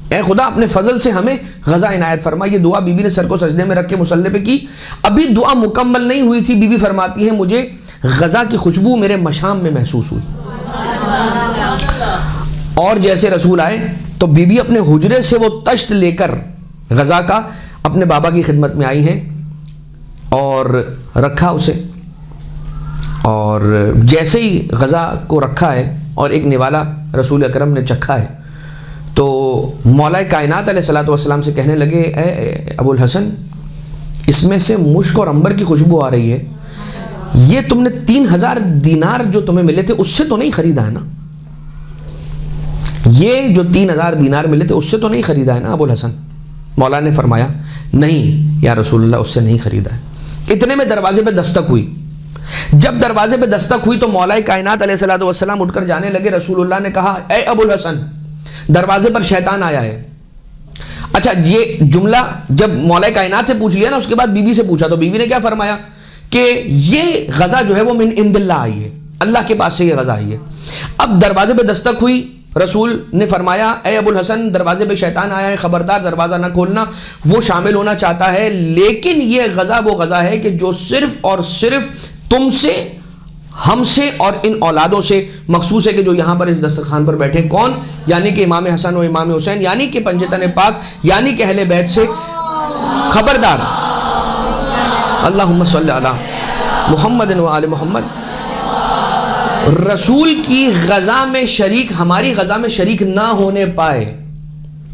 اے خدا اپنے فضل سے ہمیں غزہ عنایت فرما، یہ دعا بی بی نے سر کو سجدے میں رکھ کے مصلی پہ کی۔ ابھی دعا مکمل نہیں ہوئی تھی، بی بی فرماتی ہے مجھے غزہ کی خوشبو میرے مشام میں محسوس ہوئی۔ اور جیسے رسول آئے تو بی بی اپنے حجرے سے وہ تشت لے کر غذا کا اپنے بابا کی خدمت میں آئی ہیں اور رکھا اسے، اور جیسے ہی غذا کو رکھا ہے اور ایک نوالا رسول اکرم نے چکھا ہے تو مولا کائنات علیہ الصلوۃ والسلام سے کہنے لگے اے ابو الحسن، اس میں سے مشک اور عنبر کی خوشبو آ رہی ہے، یہ تم نے 3000 دینار جو تمہیں ملے تھے اس سے تو نہیں خریدا ہے نا؟ یہ جو 3000 دینار ملے تھے اس سے تو نہیں خریدا ہے نا ابو الحسن؟ مولا نے فرمایا نہیں یا رسول اللہ، اس سے نہیں خریدا ہے۔ اتنے میں دروازے پہ دستک ہوئی۔ جب دروازے پہ دستک ہوئی تو مولا کائنات علیہ الصلوۃ والسلام اٹھ کر جانے لگے۔ رسول اللہ نے کہا اے ابو الحسن، دروازے پر شیطان آیا ہے۔ اچھا، یہ جملہ جب مولا کائنات سے پوچھ لیا نا، اس کے بعد بی بی سے پوچھا تو بی بی نے کیا فرمایا کہ یہ غذا جو ہے وہ من عند اللہ آئی ہے، اللہ کے پاس سے یہ غذا آئی ہے۔ اب دروازے پہ دستک ہوئی، رسول نے فرمایا اے ابو الحسن، دروازے پہ شیطان آیا ہے، خبردار دروازہ نہ کھولنا، وہ شامل ہونا چاہتا ہے، لیکن یہ غذا وہ غذا ہے کہ جو صرف اور صرف تم سے، ہم سے اور ان اولادوں سے مخصوص ہے، کہ جو یہاں پر اس دسترخوان پر بیٹھے، کون؟ یعنی کہ امام حسن و امام حسین، یعنی کہ پنجتن پاک، یعنی کہ اہل بیت سے۔ خبردار، اللہم صلی علی محمد و آل محمد، رسول کی غذا میں شریک، ہماری غذا میں شریک نہ ہونے پائے۔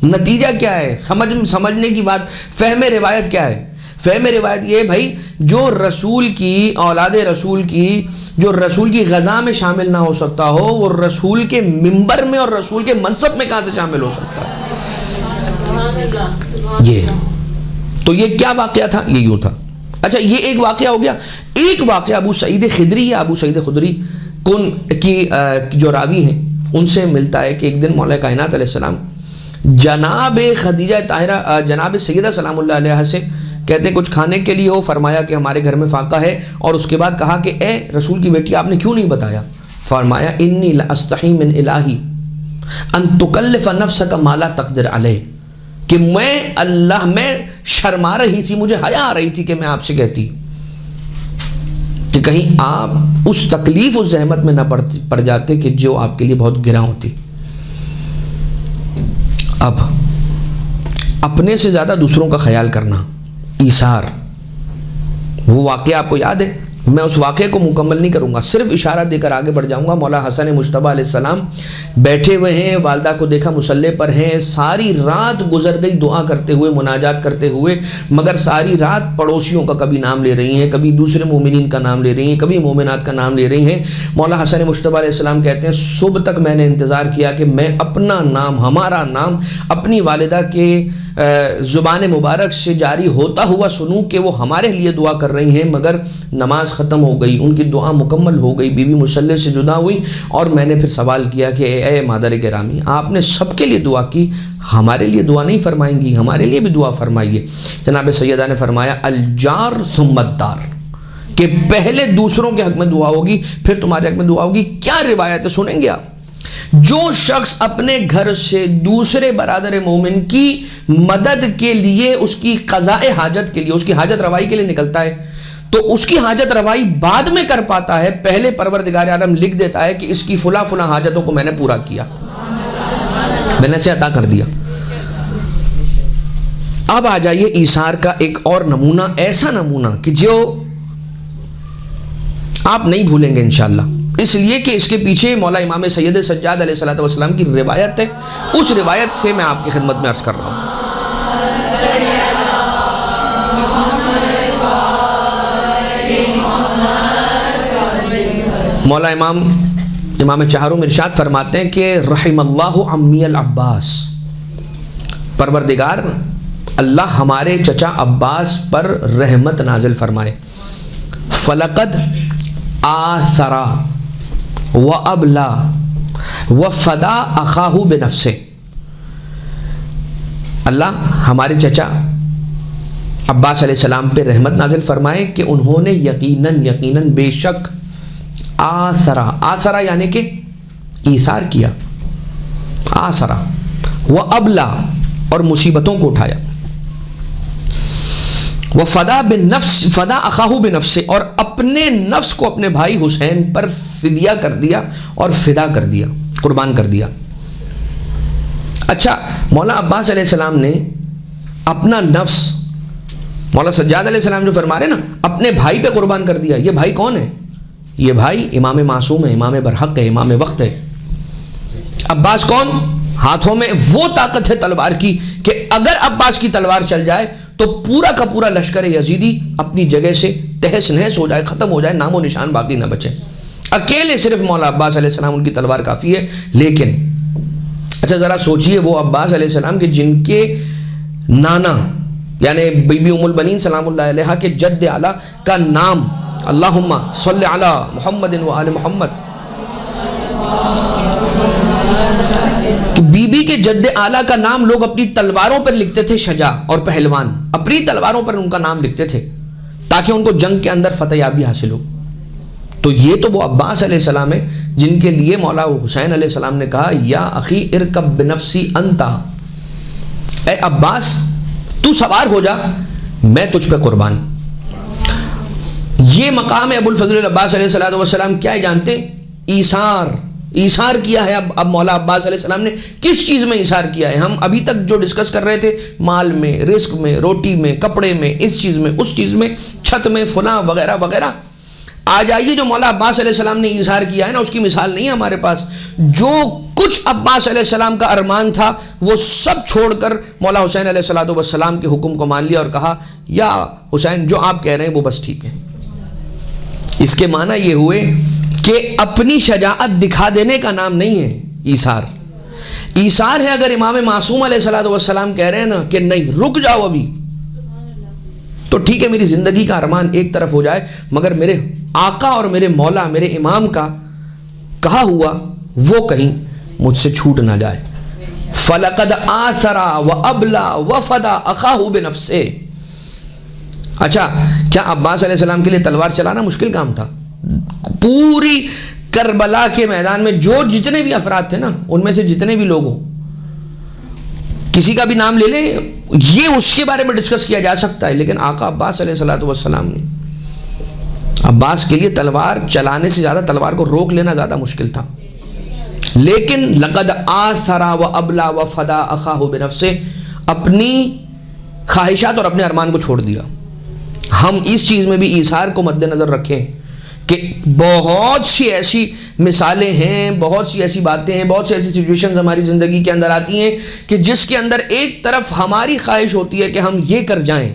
نتیجہ کیا ہے؟ سمجھنے کی بات، فہم روایت کیا ہے؟ فہم روایت یہ بھائی، جو رسول کی، اولاد رسول کی، جو رسول کی غذا میں شامل نہ ہو سکتا ہو، وہ رسول کے منبر میں اور رسول کے منصب میں کہاں سے شامل ہو سکتا ہے؟ یہ تو یہ کیا واقعہ تھا؟ یہ یوں تھا۔ اچھا، یہ ایک واقعہ ہو گیا۔ ایک واقعہ ابو سعید خدری یا ابو سعید خدری کون کی جو راوی ہیں ان سے ملتا ہے کہ ایک دن مولا کائنات علیہ السلام جناب خدیجہ طاہرہ، جناب سیدہ سلام اللہ علیہ سے کہتے کچھ کھانے کے لیے ہو، فرمایا کہ ہمارے گھر میں فاقہ ہے، اور اس کے بعد کہا کہ اے رسول کی بیٹی، آپ نے کیوں نہیں بتایا؟ فرمایا انی لاستحی من الہی ان تکلف نفسک ما لا تقدر علیہ، کہ میں شرما رہی تھی، مجھے حیا آ رہی تھی کہ میں آپ سے کہتی کہ کہیں آپ اس تکلیف، اس زحمت میں نہ پڑ جاتے کہ جو آپ کے لیے بہت گراں ہوتی۔ اب اپنے سے زیادہ دوسروں کا خیال کرنا، ایثار، وہ واقعہ آپ کو یاد ہے؟ میں اس واقعے کو مکمل نہیں کروں گا، صرف اشارہ دے کر آگے بڑھ جاؤں گا۔ مولا حسن مجتبیٰ علیہ السلام بیٹھے ہوئے ہیں، والدہ کو دیکھا مصلی پر ہیں، ساری رات گزر گئی دعا کرتے ہوئے، مناجات کرتے ہوئے، مگر ساری رات پڑوسیوں کا کبھی نام لے رہی ہیں، کبھی دوسرے مومنین کا نام لے رہی ہیں، کبھی مومنات کا نام لے رہی ہیں۔ مولا حسن مجتبیٰ علیہ السلام کہتے ہیں صبح تک میں نے انتظار کیا کہ میں اپنا نام، ہمارا نام اپنی والدہ کے زبان مبارک سے جاری ہوتا ہوا سنوں کہ وہ ہمارے لیے دعا کر رہی ہیں، مگر نماز ختم ہو گئی، ان کی دعا مکمل ہو گئی، بی بی مصلی سے جدا ہوئی، اور میں نے پھر سوال کیا کہ اے مادر گرامی، آپ نے سب کے لیے دعا کی، ہمارے لیے دعا نہیں فرمائیں گی؟ ہمارے لیے بھی دعا فرمائیے۔ جناب سیدہ نے فرمایا الجار ثم الدار، کہ پہلے دوسروں کے حق میں دعا ہوگی، پھر تمہارے حق میں دعا ہوگی۔ کیا روایت ہے سنیں گے آپ؟ جو شخص اپنے گھر سے دوسرے برادر مومن کی مدد کے لیے، اس کی قضاء حاجت کے لیے، اس کی حاجت روائی کے لیے نکلتا ہے، تو اس کی حاجت روائی بعد میں کر پاتا ہے، پہلے پروردگار عالم لکھ دیتا ہے کہ اس کی فلاں فلاں حاجتوں کو میں نے پورا کیا، میں نے اسے عطا کر دیا۔ اب آ جائیے ایثار کا ایک اور نمونہ، ایسا نمونہ کہ جو آپ نہیں بھولیں گے انشاءاللہ، اس لیے کہ اس کے پیچھے مولا امام سید سجاد علیہ الصلوۃ والسلام کی روایت ہے، اس روایت سے میں آپ کی خدمت میں عرض کر رہا ہوں۔ مولا امام چہارم ارشاد فرماتے ہیں کہ رحم اللہ عمی العباس، پروردگار اللہ ہمارے چچا عباس پر رحمت نازل فرمائے۔ فلقد آثرا وابلا وفدا اخاہ بنفسہ، اللہ ہمارے چچا عباس علیہ السلام پہ رحمت نازل فرمائے کہ انہوں نے یقیناً بے شک آثرا یعنی کہ ایثار کیا، آثرا وابلا اور مصیبتوں کو اٹھایا، وفدا بنفس، فدا اخاہ بنفس، اور اپنے نفس کو اپنے بھائی حسین پر فدیہ کر دیا اور فدا کر دیا۔ قربان کر دیا. اچھا، مولا عباس علیہ السلام نے اپنا نفس، مولا سجاد علیہ السلام جو فرما رہے ہیں نا، اپنے بھائی پہ قربان کر دیا. یہ بھائی کون ہے؟ یہ بھائی امام معصوم ہے، امام برحق ہے، امام وقت ہے. عباس کون؟ ہاتھوں میں وہ طاقت ہے تلوار کی کہ اگر عباس کی تلوار چل جائے تو پورا کا پورا لشکر یزیدی اپنی جگہ سے تہس نہس ہو جائے، ختم ہو جائے، نام و نشان باقی نہ بچے. اکیلے صرف مولا عباس علیہ السلام ان کی تلوار کافی ہے. لیکن اچھا ذرا سوچئے، وہ عباس علیہ السلام کے جن کے نانا یعنی بی بی ام البنین سلام اللہ علیہا کے جد اعلیٰ کا نام اللہم صلی علی محمد و آل محمد، بی بی کے جد اعلیٰ کا نام لوگ اپنی تلواروں پر لکھتے تھے، شجاع اور پہلوان، اپنی تلواروں پر ان کا نام لکھتے تھے تاکہ ان کو جنگ کے اندر فتح یابی حاصل ہو. تو یہ تو وہ عباس علیہ السلام ہے جن کے لیے مولا حسین علیہ السلام نے کہا یا اخی ارکب بنفسی انتا، اے عباس تو سوار ہو جا، میں تجھ پہ قربان. یہ مقام ہے ابو الفضل العباس علیہ السلام کیا ہے جانتے ہیں؟ ایثار کیا ہے. اب مولا عباس علیہ السلام نے کس چیز میں ایثار کیا ہے؟ ہم ابھی تک جو ڈسکس کر رہے تھے، مال میں، رزق میں، روٹی میں، کپڑے میں، اس چیز میں، اس چیز میں، چھت میں، فلاں وغیرہ وغیرہ. آ جائیے جو مولا عباس علیہ السلام نے ایثار کیا ہے نا، اس کی مثال نہیں ہے ہمارے پاس. جو کچھ عباس علیہ السلام کا ارمان تھا وہ سب چھوڑ کر مولا حسین علیہ السلام کے حکم کو مان لیا اور کہا یا حسین جو آپ کہہ رہے ہیں وہ بس ٹھیک ہے. اس کے معنی یہ ہوئے کہ اپنی شجاعت دکھا دینے کا نام نہیں ہے ایثار. ایثار ہے اگر امام معصوم علیہ السلام کہہ رہے ہیں نا کہ نہیں رک جاؤ ابھی، تو ٹھیک ہے میری زندگی کا ارمان ایک طرف ہو جائے مگر میرے آقا اور میرے مولا میرے امام کا کہا ہوا وہ کہیں مجھ سے چھوٹ نہ جائے. فَلَقَدْ آثَرَ وَأَبْلَى وَفَدَى أَخَاهُ بِنَفْسِهِ. اچھا، کیا عباس علیہ السلام کے لیے تلوار چلانا مشکل کام تھا؟ پوری کربلا کے میدان میں جو جتنے بھی افراد تھے نا، ان میں سے جتنے بھی لوگ ہوں، کسی کا بھی نام لے لیں، یہ اس کے بارے میں ڈسکس کیا جا سکتا ہے. لیکن آقا عباس علیہ السلام نے عباس کے لیے تلوار چلانے سے زیادہ تلوار کو روک لینا زیادہ مشکل تھا. لیکن لقد آثر وابلا وفدا اخاہ بنفسہ، اپنی خواہشات اور اپنے ارمان کو چھوڑ دیا. ہم اس چیز میں بھی ایثار کو مد نظر رکھیں کہ بہت سی ایسی مثالیں ہیں، بہت سی ایسی باتیں ہیں، بہت سی ایسی سچویشنز ہماری زندگی کے اندر آتی ہیں کہ جس کے اندر ایک طرف ہماری خواہش ہوتی ہے کہ ہم یہ کر جائیں،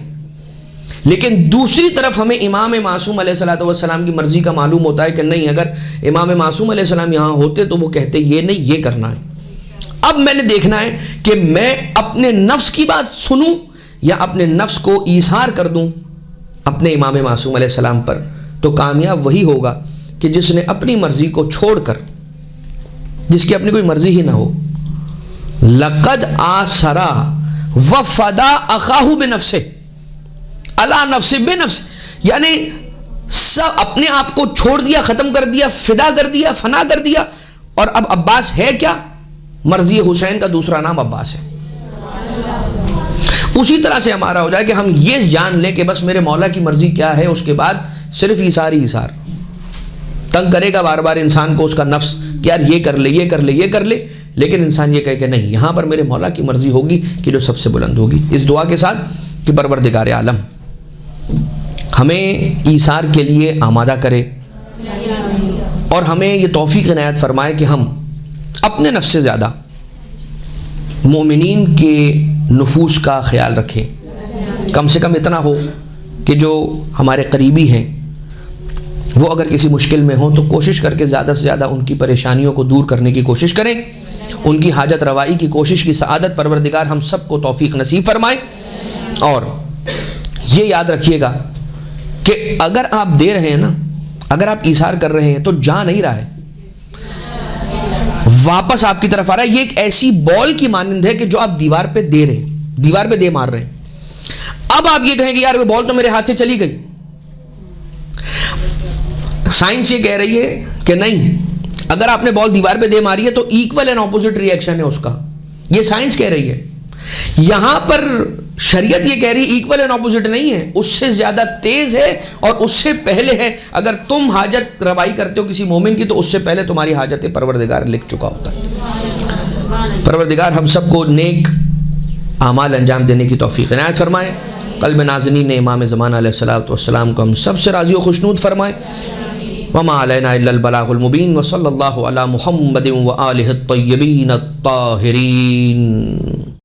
لیکن دوسری طرف ہمیں امام معصوم علیہ السلام کی مرضی کا معلوم ہوتا ہے کہ نہیں، اگر امام معصوم علیہ السلام یہاں ہوتے تو وہ کہتے یہ نہیں، یہ کرنا ہے. اب میں نے دیکھنا ہے کہ میں اپنے نفس کی بات سنوں یا اپنے نفس کو ایثار کر دوں اپنے امام معصوم علیہ السلام پر. تو کامیاب وہی ہوگا کہ جس نے اپنی مرضی کو چھوڑ کر، جس کی اپنی کوئی مرضی ہی نہ ہو. لقد آثر وفدا اخاہ بنفسہ علی نفس بنفس، یعنی سب اپنے آپ کو چھوڑ دیا، ختم کر دیا، فدا کر دیا، فنا کر دیا. اور اب عباس ہے کیا؟ مرضی حسین کا دوسرا نام عباس ہے. اسی طرح سے ہمارا ہو جائے کہ ہم یہ جان لیں کہ بس میرے مولا کی مرضی کیا ہے، اس کے بعد صرف ایثار ہی ایثار. تنگ کرے گا بار بار انسان کو اس کا نفس کہ یار یہ کر لے، یہ کر لے، یہ کر لے، لیکن انسان یہ کہے کہ نہیں، یہاں پر میرے مولا کی مرضی ہوگی کہ جو سب سے بلند ہوگی. اس دعا کے ساتھ کہ پروردگار عالم ہمیں ایثار کے لیے آمادہ کرے اور ہمیں یہ توفیق عنایت فرمائے کہ ہم اپنے نفس سے زیادہ مومنین کے نفوس کا خیال رکھیں. کم سے کم اتنا ہو کہ جو ہمارے قریبی ہیں وہ اگر کسی مشکل میں ہوں تو کوشش کر کے زیادہ سے زیادہ ان کی پریشانیوں کو دور کرنے کی کوشش کریں، ان کی حاجت روائی کی کوشش کی سعادت پروردگار ہم سب کو توفیق نصیب فرمائے. اور یہ یاد رکھیے گا کہ اگر آپ دے رہے ہیں نا، اگر آپ ایثار کر رہے ہیں تو جا نہیں رہا ہے، واپس آپ کی طرف آ رہا ہے. یہ ایک ایسی بال کی مانند ہے کہ جو آپ دیوار پہ دے رہے ہیں، دیوار پہ دے مار رہے ہیں. اب آپ یہ کہیں کہ یار وہ بال تو میرے ہاتھ سے چلی گئی. سائنس یہ کہہ رہی ہے کہ نہیں، اگر آپ نے بال دیوار پہ دے ماری ہے تو equal and opposite reaction ہے اس کا. یہ سائنس کہہ رہی ہے. یہاں پر شریعت یہ کہہ رہی ایکول اینڈ اپوزٹ نہیں ہے، اس سے زیادہ تیز ہے اور اس سے پہلے ہے. اگر تم حاجت روائی کرتے ہو کسی مومن کی تو اس سے پہلے تمہاری حاجت پروردگار لکھ چکا ہوتا ہے. پروردگار ہم سب کو نیک اعمال انجام دینے کی توفیق عنایت فرمائے. قلب نازنین امام زمانہ علیہ الصلوۃ والسلام کو ہم سب سے راضی و خوشنود فرمائے. وما علینا الا البلاغ المبین وصلی اللہ علی محمد وآلہ الطیبین الطاہرین.